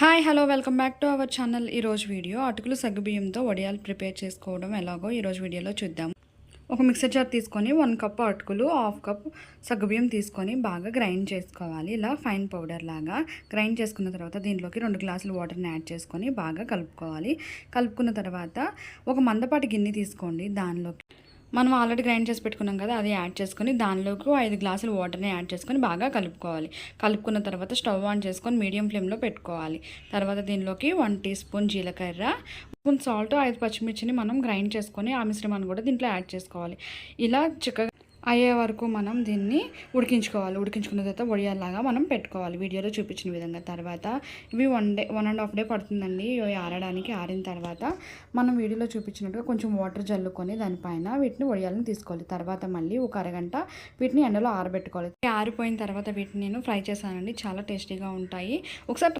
Hi hello welcome back to our channel. ఈరోజు video అటుకులు సగ్గుబియ్యంతో వడియాలు ప్రిపేర్ చేసుకోవడం ఎలాగో ఈరోజు వీడియోలో చూద్దాం. ఒక మిక్సర్ జార్ తీసుకొని 1 కప్ అటుకులు, హాఫ్ కప్ సగ్గుబియ్యం తీసుకొని బాగా గ్రైండ్ చేసుకోవాలి. ఇలా ఫైన్ పౌడర్ లాగా గ్రైండ్ చేసుకున్న తర్వాత దీంట్లోకి 2 గ్లాసులు వాటర్ని యాడ్ చేసుకొని బాగా కలుపుకోవాలి. కలుపుకున్న తర్వాత ఒక మందపాటి గిన్నె తీసుకోండి. దానిలోకి మనం ఆల్రెడీ గ్రైండ్ చేసి పెట్టుకున్నాం కదా, అది యాడ్ చేసుకొని దానిలోకి 5 గ్లాసులు వాటర్ని యాడ్ చేసుకొని బాగా కలుపుకోవాలి. కలుపుకున్న తర్వాత స్టవ్ ఆన్ చేసుకొని మీడియం ఫ్లేమ్లో పెట్టుకోవాలి. తర్వాత దీనిలోకి 1 టీ స్పూన్ జీలకర్ర, 1 స్పూన్ సాల్ట్, 5 పచ్చిమిర్చిని మనం గ్రైండ్ చేసుకొని ఆ మిశ్రమాన్ని కూడా దీంట్లో యాడ్ చేసుకోవాలి. ఇలా చిక్కగా అయ్యే వరకు మనం దీన్ని ఉడికించుకోవాలి. ఉడికించుకున్న తర్వాత వడియాల్లాగా మనం పెట్టుకోవాలి వీడియోలో చూపించిన విధంగా. తర్వాత ఇవి 1.5 డే పడుతుందండి ఇవి ఆరడానికి. ఆరిన తర్వాత మనం వీడియోలో చూపించినట్టుగా కొంచెం వాటర్ జల్లుకొని దానిపైన వీటిని వడియాలను తీసుకోవాలి. తర్వాత మళ్ళీ ఒక అరగంట వీటిని ఎండలో ఆరబెట్టుకోవాలి. ఆరిపోయిన తర్వాత వీటిని నేను ఫ్రై చేశానండి. చాలా టేస్టీగా ఉంటాయి. ఒకసారి